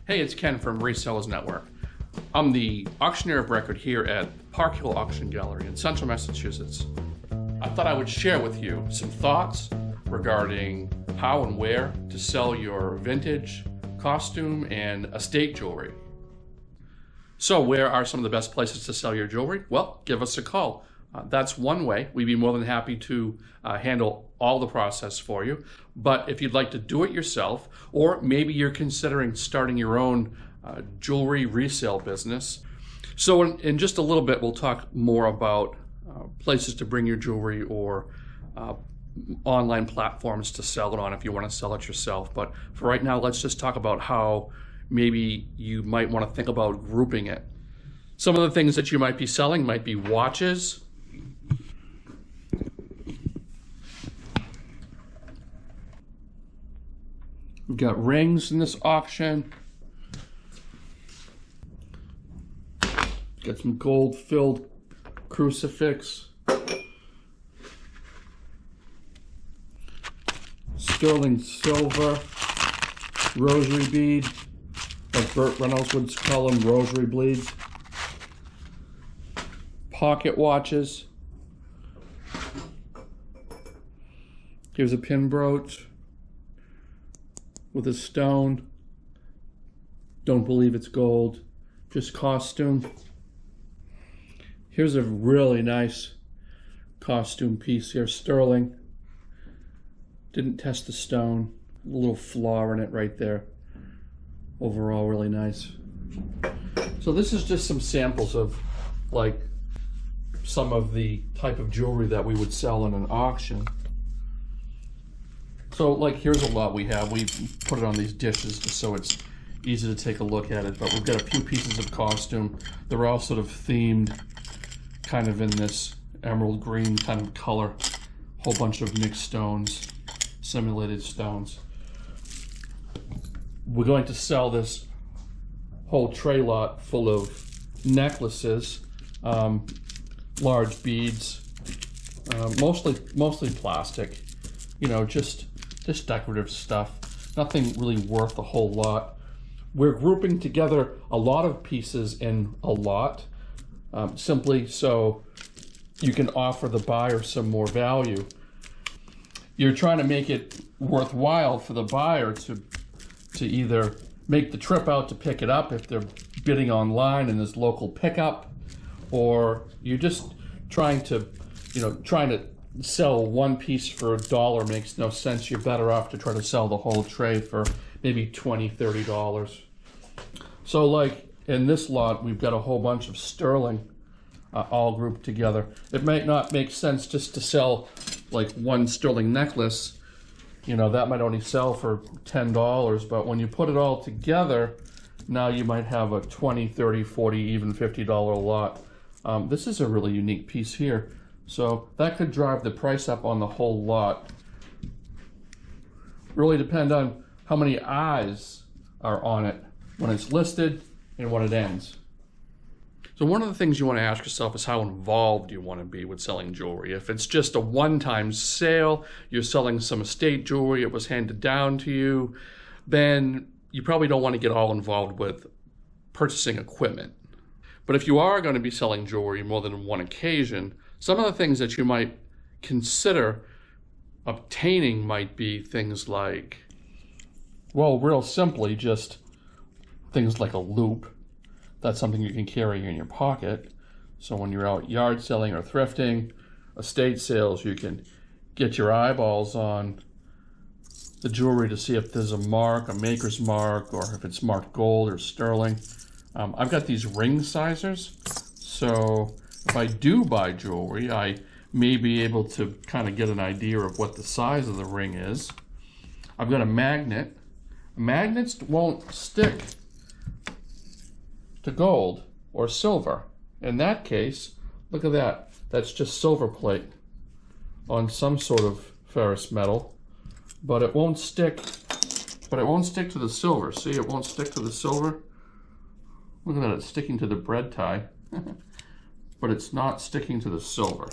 Hey, it's Ken from Resellers Network. I'm the auctioneer of record here at Parkhill Auction Gallery in Central Massachusetts. I thought I would share with you some thoughts regarding how and where to sell your vintage, costume, and estate jewelry. So where are some of the best places to sell your jewelry? Well, give us a call. That's one way. We'd be more than happy to handle all the process for you. But if you'd like to do it yourself, or maybe you're considering starting your own jewelry resale business. So in just a little bit, we'll talk more about places to bring your jewelry or online platforms to sell it on if you want to sell it yourself. But for right now, let's just talk about how maybe you might want to think about grouping it. Some of the things that you might be selling might be watches, we've got rings in this auction. Got some gold-filled crucifix. Sterling silver rosary bead, like Burt Reynolds would call them, rosary bleeds. Pocket watches. Here's a pin brooch with a stone. Don't believe it's gold, just costume. Here's a really nice costume piece here, sterling. Didn't test the stone. A little flaw in it right there. Overall, really nice. So this is just some samples of like some of the type of jewelry that we would sell in an auction. So like here's a lot we have. We put it on these dishes just so it's easy to take a look at it, but we've got a few pieces of costume. They're all sort of themed kind of in this emerald green kind of color. Whole bunch of mixed stones, simulated stones. We're going to sell this whole tray lot full of necklaces, large beads, mostly plastic, you know, just decorative stuff. Nothing really worth a whole lot. We're grouping together a lot of pieces in a lot, simply so you can offer the buyer some more value. You're trying to make it worthwhile for the buyer to either make the trip out to pick it up if they're bidding online and there's local pickup, or you're just trying to sell one piece for $1 makes no sense. You're better off to try to sell the whole tray for maybe $20, $30. So like in this lot, we've got a whole bunch of sterling all grouped together. It might not make sense just to sell like one sterling necklace. You know, that might only sell for $10, but when you put it all together, now you might have a $20, $30, $40, even $50 lot. This is a really unique piece here. So that could drive the price up on the whole lot. Really depend on how many eyes are on it when it's listed and when it ends. So one of the things you want to ask yourself is how involved you want to be with selling jewelry. If it's just a one-time sale, you're selling some estate jewelry, it was handed down to you, then you probably don't want to get all involved with purchasing equipment. But if you are going to be selling jewelry more than one occasion, some of the things that you might consider obtaining might be things like, well, real simply, just things like a loop. That's something you can carry in your pocket. So when you're out yard selling or thrifting, estate sales, you can get your eyeballs on the jewelry to see if there's a mark, a maker's mark, or if it's marked gold or sterling. I've got these ring sizers. So if I do buy jewelry, I may be able to kind of get an idea of what the size of the ring is. I've got a magnet. Magnets won't stick to gold or silver. In that case, look at that. That's just silver plate on some sort of ferrous metal, but it won't stick. But it won't stick to the silver. See, it won't stick to the silver. Look at that, it's sticking to the bread tie, but it's not sticking to the silver.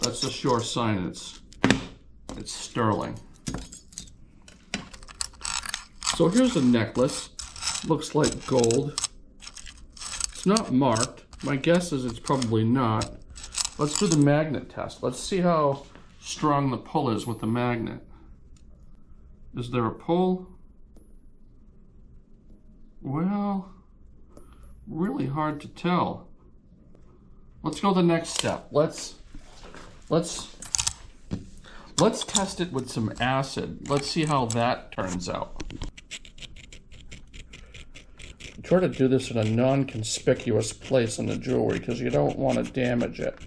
That's a sure sign it's sterling. So here's a necklace. looks like gold. It's not marked. My guess is it's probably not. Let's do the magnet test. Let's see how strong the pull is with the magnet. Is there a pull? Well, really hard to tell. Let's go the next step. Let's test it with some acid. Let's see how that turns out. Try to do this in a non-conspicuous place on the jewelry because you don't want to damage it.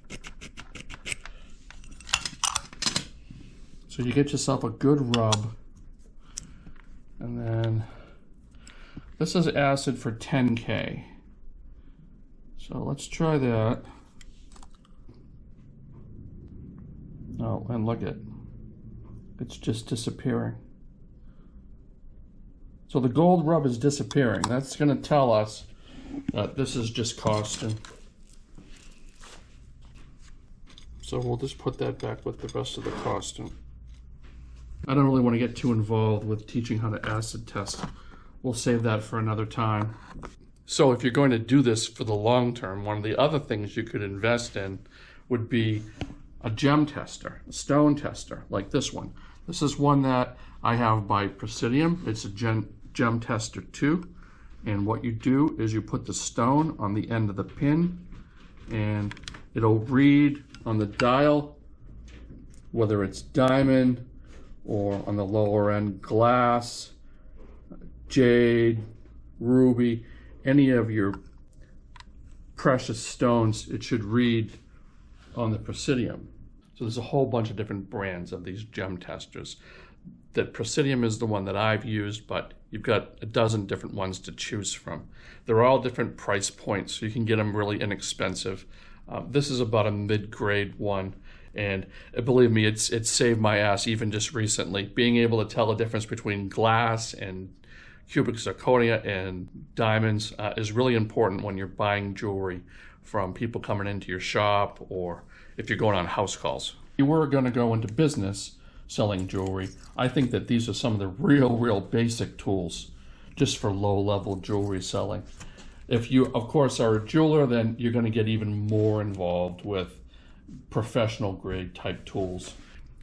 So you get yourself a good rub, and then this is acid for 10K. So let's try that. Oh, and look at it's just disappearing. So the gold rub is disappearing. That's going to tell us that this is just costing. So we'll just put that back with the rest of the costing. I don't really want to get too involved with teaching how to acid test. We'll save that for another time. So if you're going to do this for the long term, one of the other things you could invest in would be a gem tester, a stone tester, like this one. This is one that I have by Presidium. It's a gem tester 2. And what you do is you put the stone on the end of the pin, and it'll read on the dial, whether it's diamond or on the lower end glass, jade, ruby, any of your precious stones, it should read on the Presidium. So there's a whole bunch of different brands of these gem testers. That Presidium is the one that I've used, but you've got a dozen different ones to choose from. They're all different price points, so you can get them really inexpensive. This is about a mid-grade one, and believe me, it's saved my ass even just recently. Being able to tell the difference between glass and cubic zirconia and diamonds is really important when you're buying jewelry from people coming into your shop or if you're going on house calls. If you were going to go into business selling jewelry, I think that these are some of the real basic tools just for low-level jewelry selling. If you, of course, are a jeweler, then you're going to get even more involved with professional grade type tools.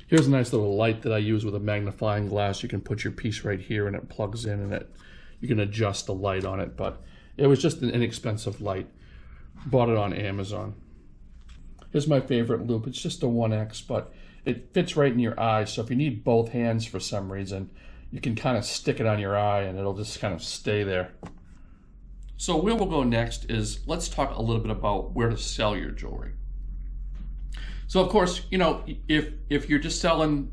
Here's a nice little light that I use with a magnifying glass. You can put your piece right here and it plugs in, and you can adjust the light on it, but it was just an inexpensive light. Bought it on Amazon. Here's my favorite loop. It's just a 1X, but it fits right in your eye, so if you need both hands for some reason, you can kind of stick it on your eye and it'll just kind of stay there. So where we'll go next is let's talk a little bit about where to sell your jewelry. So of course, you know, if you're just selling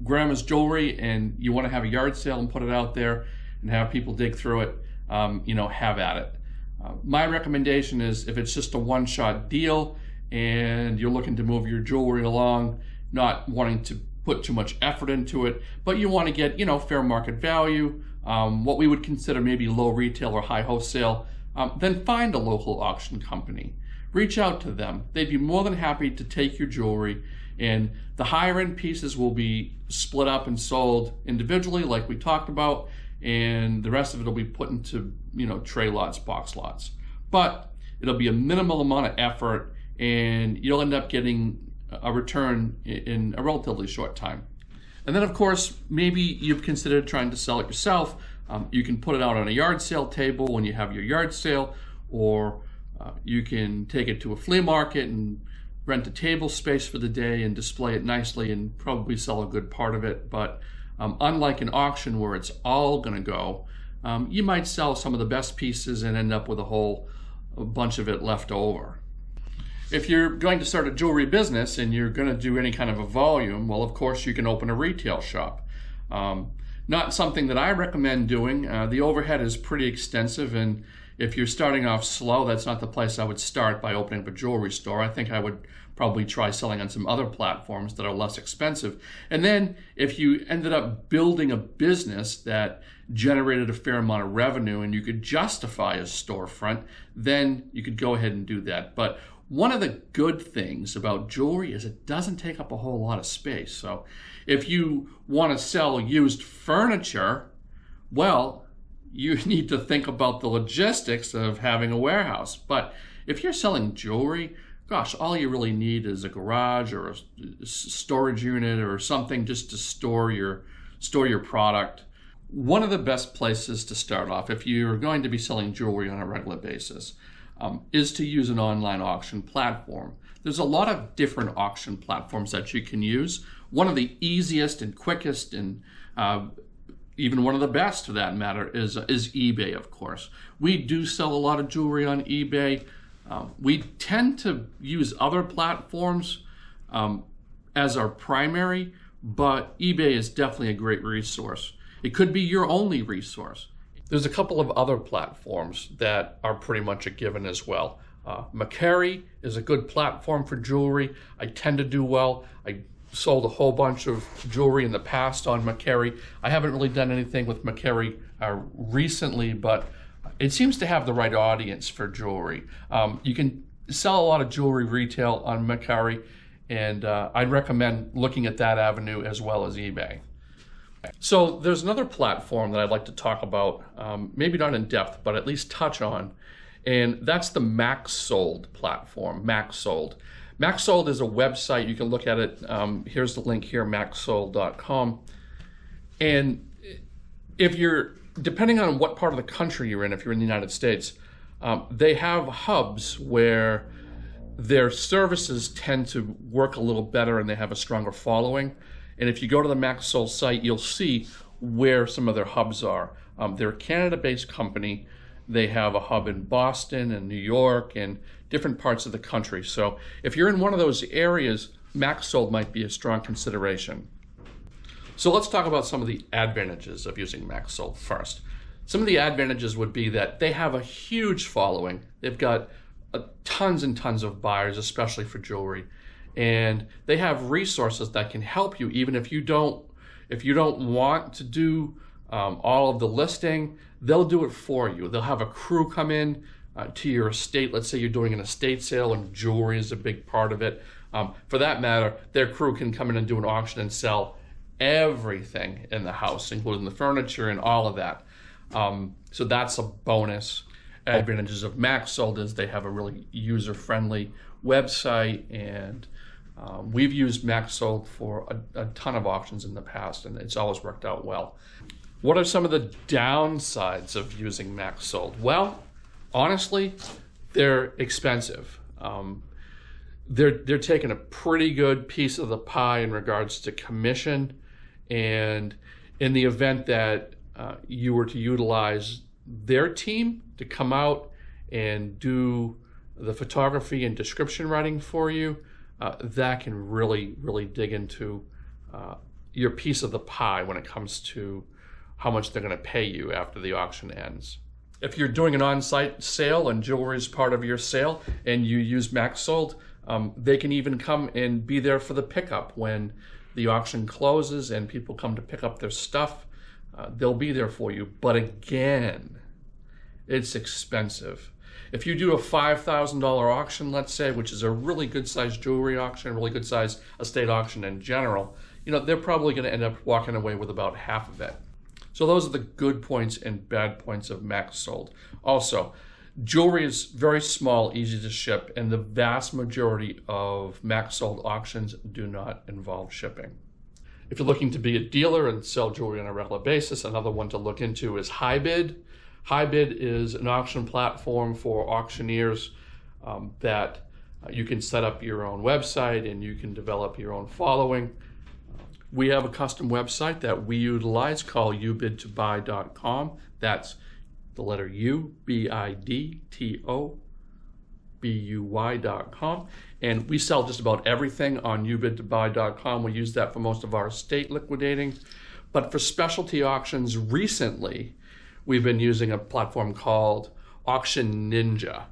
grandma's jewelry and you want to have a yard sale and put it out there and have people dig through it, you know, have at it. My recommendation is if it's just a one-shot deal and you're looking to move your jewelry along, not wanting to put too much effort into it, but you want to get, you know, fair market value, what we would consider maybe low retail or high wholesale, then find a local auction company. Reach out to them. They'd be more than happy to take your jewelry, and the higher end pieces will be split up and sold individually like we talked about, and the rest of it will be put into, you know, tray lots, box lots. But it'll be a minimal amount of effort and you'll end up getting a return in a relatively short time. And then of course, maybe you've considered trying to sell it yourself. You can put it out on a yard sale table when you have your yard sale, or you can take it to a flea market and rent a table space for the day and display it nicely and probably sell a good part of it. But unlike an auction where it's all going to go, you might sell some of the best pieces and end up with a bunch of it left over. If you're going to start a jewelry business and you're going to do any kind of a volume, well, of course, you can open a retail shop. Not something that I recommend doing. The overhead is pretty extensive, and if you're starting off slow, that's not the place I would start by opening up a jewelry store. I think I would probably try selling on some other platforms that are less expensive. And then if you ended up building a business that generated a fair amount of revenue and you could justify a storefront, then you could go ahead and do that. But one of the good things about jewelry is it doesn't take up a whole lot of space. So if you want to sell used furniture, well, you need to think about the logistics of having a warehouse. But if you're selling jewelry, gosh, all you really need is a garage or a storage unit or something just to store your product. One of the best places to start off, if you're going to be selling jewelry on a regular basis, is to use an online auction platform. There's a lot of different auction platforms that you can use. One of the easiest and quickest and even one of the best for that matter is eBay, of course. We do sell a lot of jewelry on eBay. We tend to use other platforms as our primary, but eBay is definitely a great resource. It could be your only resource. There's a couple of other platforms that are pretty much a given as well. Mercari is a good platform for jewelry. I tend to do well. I sold a whole bunch of jewelry in the past on Mercari. I haven't really done anything with Mercari recently, but it seems to have the right audience for jewelry. You can sell a lot of jewelry retail on Mercari, and I'd recommend looking at that avenue as well as eBay. So there's another platform that I'd like to talk about, maybe not in depth, but at least touch on, and that's the MaxSold platform, MaxSold. MaxSold is a website. You can look at it. Here's the link here, maxsold.com. And if you're, depending on what part of the country you're in, if you're in the United States, they have hubs where their services tend to work a little better and they have a stronger following. And if you go to the MaxSold site, you'll see where some of their hubs are. They're a Canada-based company. They have a hub in Boston and New York and different parts of the country. So if you're in one of those areas, MaxSold might be a strong consideration. So let's talk about some of the advantages of using MaxSold first. Some of the advantages would be that they have a huge following. They've got tons and tons of buyers, especially for jewelry. And they have resources that can help you even if you don't want to do all of the listing. They'll do it for you. They'll have a crew come in to your estate. Let's say you're doing an estate sale and jewelry is a big part of it. For that matter, their crew can come in and do an auction and sell everything in the house, including the furniture and all of that. So that's a bonus. Advantages of MaxSold is they have a really user-friendly website, and we've used MaxSold for a ton of auctions in the past, and it's always worked out well. What are some of the downsides of using MaxSold? Well, honestly, they're expensive. They're taking a pretty good piece of the pie in regards to commission, and in the event that you were to utilize their team to come out and do the photography and description writing for you, that can really, really dig into your piece of the pie when it comes to how much they're going to pay you after the auction ends. If you're doing an on-site sale and jewelry is part of your sale and you use MaxSold, they can even come and be there for the pickup when the auction closes and people come to pick up their stuff. They'll be there for you. But again, it's expensive. If you do a $5,000 auction, let's say, which is a really good sized jewelry auction, a really good sized estate auction in general, they're probably going to end up walking away with about half of it. So those are the good points and bad points of MaxSold. Also, jewelry is very small, easy to ship, and the vast majority of MaxSold auctions do not involve shipping. If you're looking to be a dealer and sell jewelry on a regular basis, another one to look into is HiBid. HiBid is an auction platform for auctioneers that you can set up your own website and you can develop your own following. We have a custom website that we utilize called ubidtobuy.com. That's the letter U, BIDTOBUY.com. And we sell just about everything on ubidtobuy.com. We use that for most of our estate liquidating. But for specialty auctions recently, we've been using a platform called Auction Ninja.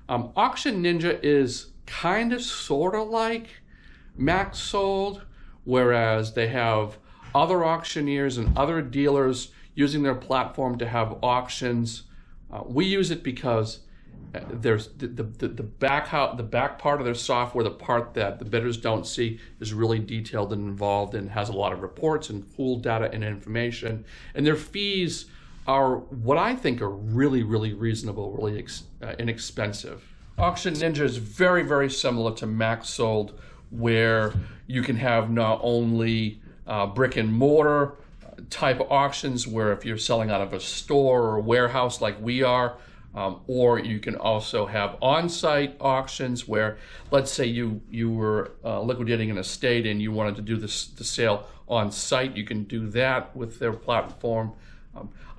Auction Ninja is kind of sort of like MaxSold, whereas they have other auctioneers and other dealers using their platform to have auctions. We use it because there's the back part of their software, the part that the bidders don't see, is really detailed and involved and has a lot of reports and cool data and information. And their fees are what I think are really, really reasonable, really inexpensive. Auction Ninja is very, very similar to Max Sold, where you can have not only brick and mortar type auctions, where if you're selling out of a store or a warehouse like we are, or you can also have on-site auctions where, let's say you were liquidating an estate and you wanted to do the sale on site. You can do that with their platform.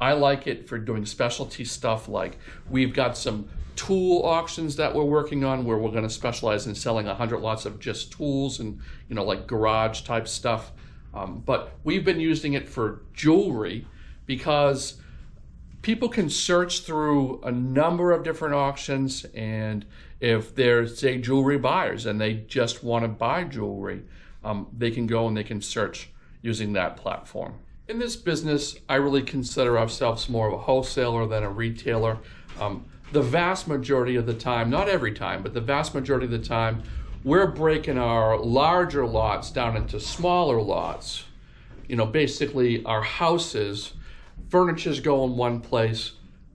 I like it for doing specialty stuff, like we've got some tool auctions that we're working on where we're going to specialize in selling 100 lots of just tools and, like garage type stuff. But we've been using it for jewelry because people can search through a number of different auctions, and if they're, say, jewelry buyers and they just want to buy jewelry, they can go and they can search using that platform. In this business, I really consider ourselves more of a wholesaler than a retailer. The vast majority of the time, not every time, but the vast majority of the time, we're breaking our larger lots down into smaller lots. Basically our houses, furniture's going one place,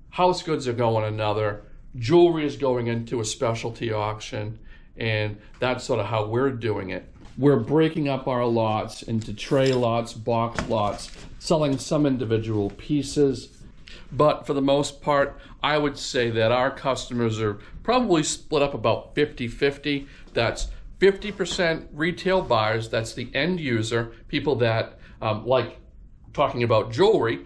house goods are going another, jewelry is going into a specialty auction, and that's sort of how we're doing it. We're breaking up our lots into tray lots, box lots, selling some individual pieces. But for the most part, I would say that our customers are probably split up about 50-50. That's 50% retail buyers, that's the end user, people that like talking about jewelry,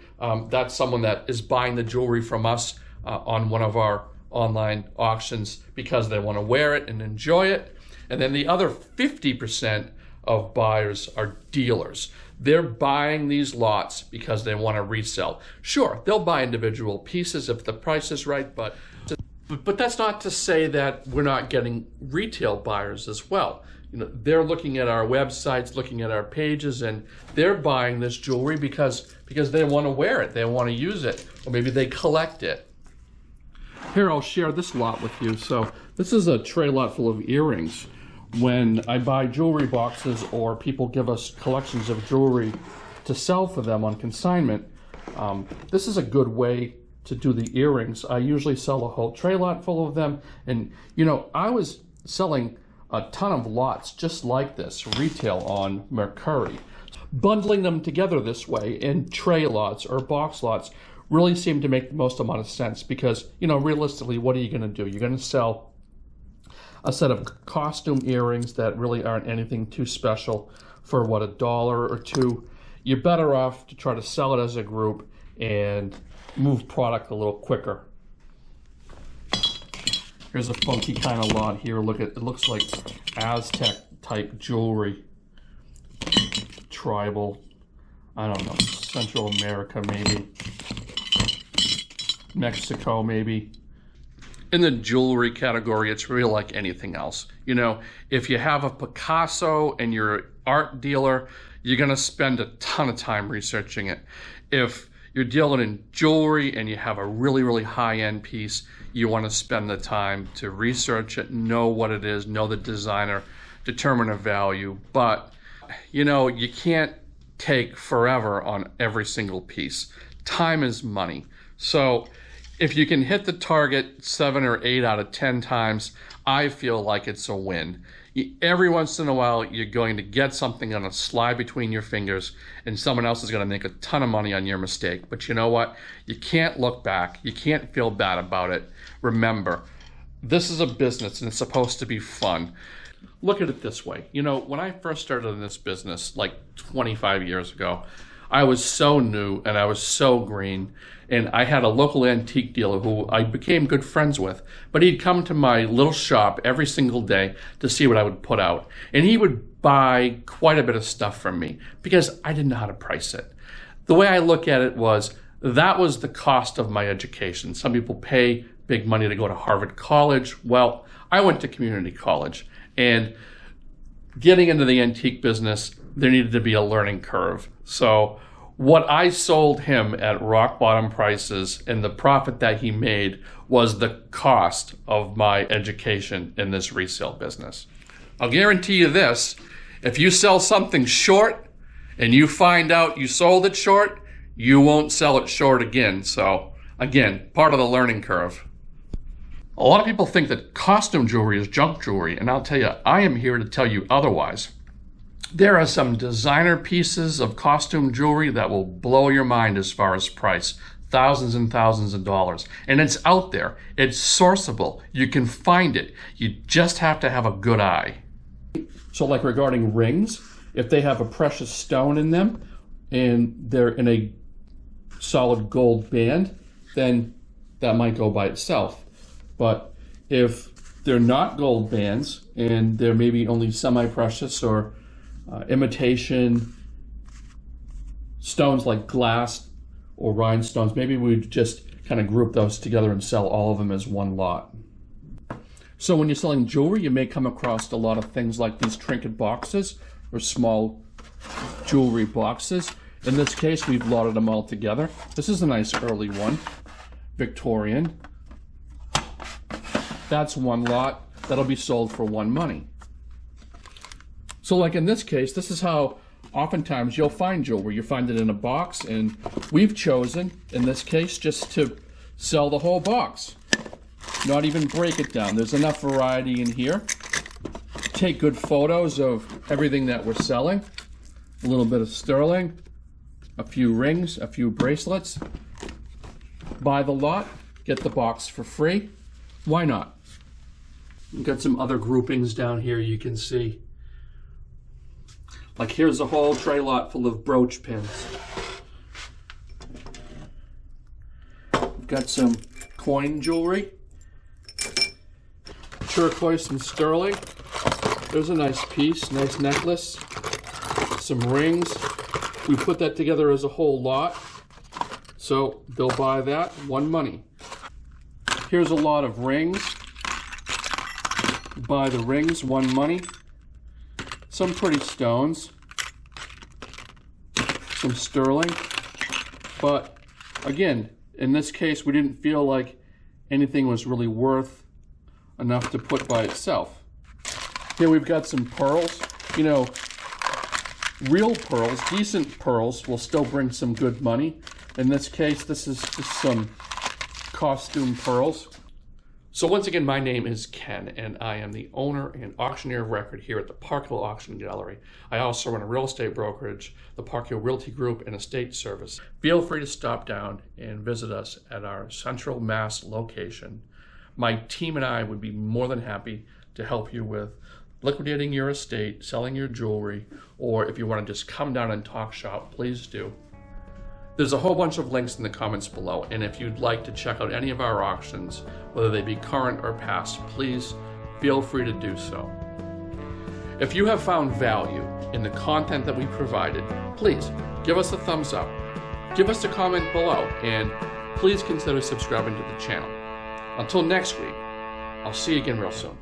that's someone that is buying the jewelry from us on one of our online auctions because they want to wear it and enjoy it. And then the other 50% of buyers are dealers. They're buying these lots because they want to resell. Sure, they'll buy individual pieces if the price is right, but that's not to say that we're not getting retail buyers as well. They're looking at our websites, looking at our pages, and they're buying this jewelry because they want to wear it, they want to use it, or maybe they collect it. Here, I'll share this lot with you. So this is a tray lot full of earrings. When I buy jewelry boxes or people give us collections of jewelry to sell for them on consignment, this is a good way to do the earrings. I usually sell a whole tray lot full of them, and I was selling a ton of lots just like this, retail on Mercari. Bundling them together this way in tray lots or box lots really seemed to make the most amount of sense because, realistically, what are you going to do? You're going to sell a set of costume earrings that really aren't anything too special for what, $1 or $2. You're better off to try to sell it as a group and move product a little quicker. Here's a funky kind of lot here. Look at it, looks like Aztec type jewelry. Tribal, I don't know, Central America maybe. Mexico maybe. In the jewelry category, it's really like anything else. If you have a Picasso and you're an art dealer, you're going to spend a ton of time researching it. If you're dealing in jewelry and you have a really, really high-end piece, you want to spend the time to research it, know what it is, know the designer, determine a value. But, you can't take forever on every single piece. Time is money. So if you can hit the target 7 or 8 out of 10 times, I feel like it's a win. Every once in a while, you're going to get something on a slide between your fingers, and someone else is going to make a ton of money on your mistake. But you know what? You can't look back. You can't feel bad about it. Remember, this is a business, and it's supposed to be fun. Look at it this way. When I first started in this business, like 25 years ago, I was so new and I was so green, and I had a local antique dealer who I became good friends with, but he'd come to my little shop every single day to see what I would put out, and he would buy quite a bit of stuff from me because I didn't know how to price it. The way I look at it was, that was the cost of my education. Some people pay big money to go to Harvard College. Well, I went to community college, and getting into the antique business, there needed to be a learning curve. So what I sold him at rock bottom prices and the profit that he made was the cost of my education in this resale business. I'll guarantee you this, if you sell something short and you find out you sold it short, you won't sell it short again. So again, part of the learning curve. A lot of people think that costume jewelry is junk jewelry, and I'll tell you, I am here to tell you otherwise. There are some designer pieces of costume jewelry that will blow your mind as far as price. Thousands and thousands of dollars. And it's out there. It's sourceable. You can find it. You just have to have a good eye. So like regarding rings, if they have a precious stone in them and they're in a solid gold band, then that might go by itself. But if they're not gold bands and they're maybe only semi-precious or imitation stones like glass or rhinestones, maybe we'd just kind of group those together and sell all of them as one lot. So when you're selling jewelry, you may come across a lot of things like these trinket boxes or small jewelry boxes. In this case, we've lotted them all together. This is a nice early one, Victorian. That's one lot. That'll be sold for one money. So like in this case, this is how oftentimes you'll find jewelry. You find it in a box, and we've chosen, in this case, just to sell the whole box. Not even break it down. There's enough variety in here. Take good photos of everything that we're selling. A little bit of sterling, a few rings, a few bracelets. Buy the lot, get the box for free. Why not? We've got some other groupings down here you can see. Like here's a whole tray lot full of brooch pins. We've got some coin jewelry. Turquoise and sterling. There's a nice piece, nice necklace. Some rings. We put that together as a whole lot. So they'll buy that, one money. Here's a lot of rings. Buy the rings, one money. Some pretty stones. Some sterling. But again, in this case, we didn't feel like anything was really worth enough to put by itself. Here we've got some pearls. You know, real pearls, decent pearls, will still bring some good money. In this case, this is just some costume pearls. So once again, my name is Ken, and I am the owner and auctioneer of record here at the Parkhill Auction Gallery. I also run a real estate brokerage, the Parkhill Realty Group and Estate Service. Feel free to stop down and visit us at our Central Mass location. My team and I would be more than happy to help you with liquidating your estate, selling your jewelry, or if you want to just come down and talk shop, please do. There's a whole bunch of links in the comments below, and if you'd like to check out any of our auctions, whether they be current or past, please feel free to do so. If you have found value in the content that we provided, please give us a thumbs up, give us a comment below, and please consider subscribing to the channel. Until next week, I'll see you again real soon.